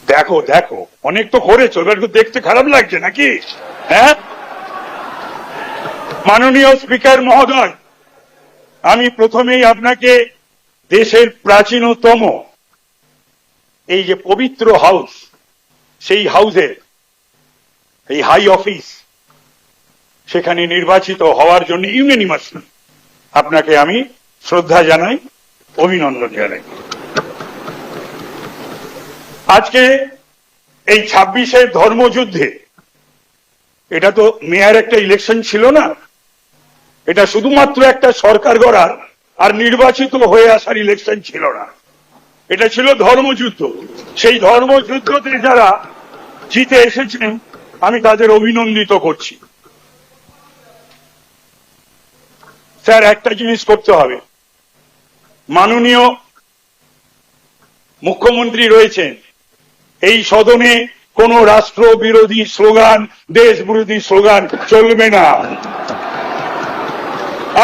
দেখো দেখো, অনেক তো করেছো, এবার তো দেখতে খারাপ লাগছে নাকি? হ্যাঁ, মাননীয় স্পিকার মহোদয়, আমি প্রথমেই আপনাকে দেশের প্রাচীনতম এই যে পবিত্র হাউস, সেই হাউসের এই হাই অফিস, সেখানে নির্বাচিত হওয়ার জন্য ইউনানিমাসলি আপনাকে আমি শ্রদ্ধা জানাই, অভিনন্দন জানাই। আজকে এই 26-এর ধর্মযুদ্ধে, এটা তো মেয়ার একটা ইলেকশন ছিল না, এটা শুধুমাত্র একটা সরকার গড়ার আর নির্বাচিত হয়ে আসার ইলেকশন ছিল না, এটা ছিল ধর্মযুদ্ধ। সেই ধর্মযুদ্ধতে যারা জিতে এসেছেন আমি তাদের অভিনন্দিত করছি। স্যার, একটা জিনিস করতে হবে, মাননীয় মুখ্যমন্ত্রী রয়েছেন, এই সদনে কোন রাষ্ট্র বিরোধী স্লোগান, দেশ বিরোধী স্লোগান চলবে না,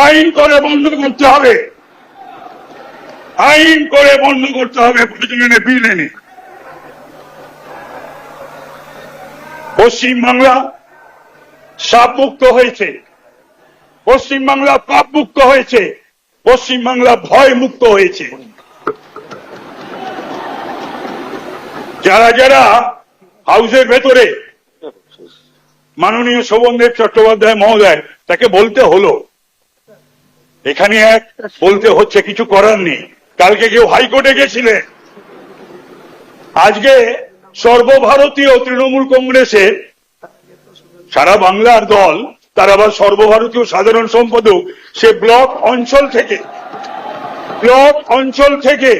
আইন করে বন্ধ করতে হবে, আইন করে বন্ধ করতে হবে, প্রয়োজনে বিল এনে। পশ্চিমবাংলা সাপমুক্ত হয়েছে, পশ্চিমবাংলা পাপ মুক্ত হয়েছে, পশ্চিমবাংলা ভয় মুক্ত হয়েছে। যারা যারা হাউসের ভেতরে, মাননীয় শোভনদেব চট্টোপাধ্যায় মহোদয়, তাকে বলতে হলো, এখানে এক বলতে হচ্ছে, কিছু করার নেই। কালকে কেউ হাইকোর্টে গেছিলেন, আজকে সর্বভারতীয় তৃণমূল কংগ্রেসের সারা বাংলার দল, তার আবার সর্বভারতীয় সাধারণ সম্পাদক, সে ব্লক অঞ্চল থেকে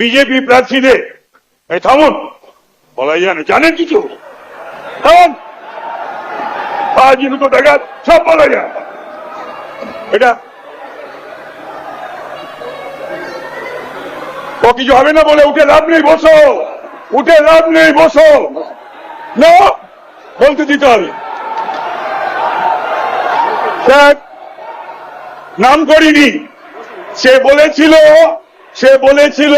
বিজেপি প্রার্থীদের, থামুন, বলাই জানেন কিছু, থামুন, টাকা সব বলা যায়, এটা কিছু হবে না বলে উঠে লাভ নেই, বসো, উঠে লাভ নেই, বসো না, বলতে দিতে হবে। নাম করিনি, সে বলেছিল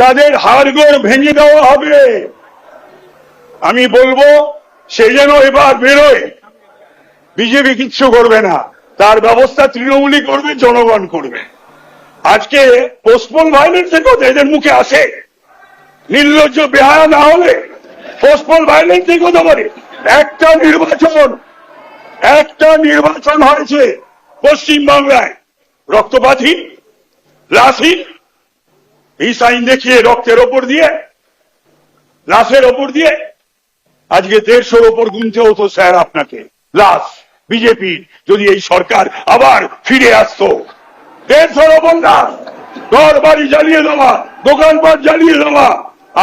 তাদের হাড়গোড় ভেঙে দেওয়া হবে। আমি বলবো সে যেন এবার বেরোয়, বিজেপি কিচ্ছু করবে না, তার ব্যবস্থা তৃণমূলই করবে, জনগণ করবে। আজকে পোস্টপোন ভায়োলেন্সের কথা এদের মুখে আসে, নির্লজ্জ বেহায়া না হলে পোস্টপোন ভায়োলেন্সের কথা বলে। একটা নির্বাচন হয়েছে পশ্চিমবাংলায়, রক্তপাতহীন, লাশহীন, এই সাইন দেখিয়ে রক্তের ওপর দিয়ে, লাশের ওপর দিয়ে আজকে 150-র ওপর গুনতে হতো স্যার আপনাকে লাশ, বিজেপি যদি এই সরকার আবার ফিরে আসতো। 150-র ওপর লাশ, ঘর বাড়ি জ্বালিয়ে দেওয়া, দোকানপাট জ্বালিয়ে দেওয়া,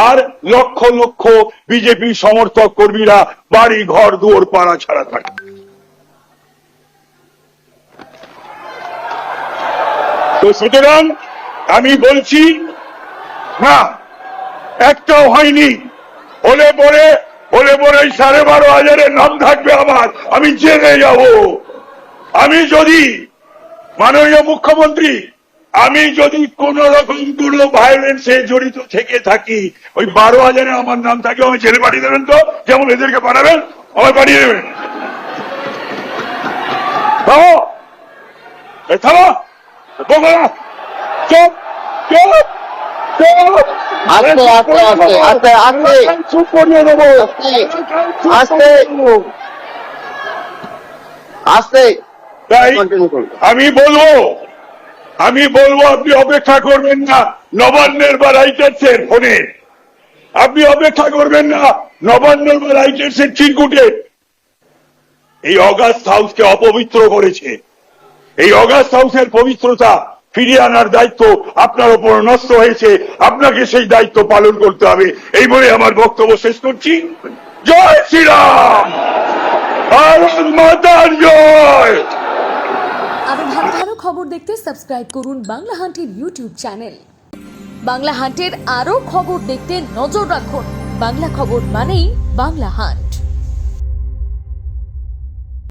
আর লক্ষ লক্ষ বিজেপি সমর্থক কর্মীরা বাড়ি ঘর দুয়ার পাড়া ছাড়া থাকে। তো সুতরাং আমি বলছি না, একটাও হয়নি, হলে পরে 12,500-এর নাম থাকবে আমার, আমি জেনে যাব। আমি যদি, মাননীয় মুখ্যমন্ত্রী, আমি যদি কোন রকম কোন ভায়োলেন্সে জড়িত থেকে থাকি, ওই 12,000-এ আমার নাম থাকে, আমি জেলে পাঠিয়ে দেবেন তো, যেমন এদেরকে পাঠাবেন, আমার পাঠিয়ে দেবেন। থামো, চুপ চুপ চুপ, চুপ করিয়ে দেবো, তাই আমি বলবো আপনি অপেক্ষা করবেন না নবান্নের বা রাইটার্সের ফোনে, আপনি অপেক্ষা করবেন না নবান্নের বা রাইটার্সের চিরকুটে। এই অগাস্ট হাউসকে অপবিত্র করেছে, এই অগাস্ট হাউসের পবিত্রতা ফিরিয়ে আনার দায়িত্ব আপনার উপর নষ্ট হয়েছে, আপনাকে সেই দায়িত্ব পালন করতে হবে। এই বলে আমার বক্তব্য শেষ করছি। জয় শ্রীরাম, ভারত মাতার জয়। আরো খবর দেখতে সাবস্ক্রাইব করুন বাংলা হান্টের ইউটিউব চ্যানেল। বাংলা হান্টের আরো খবর দেখতে নজর রাখুন। বাংলা খবর মানেই বাংলা হান্ট।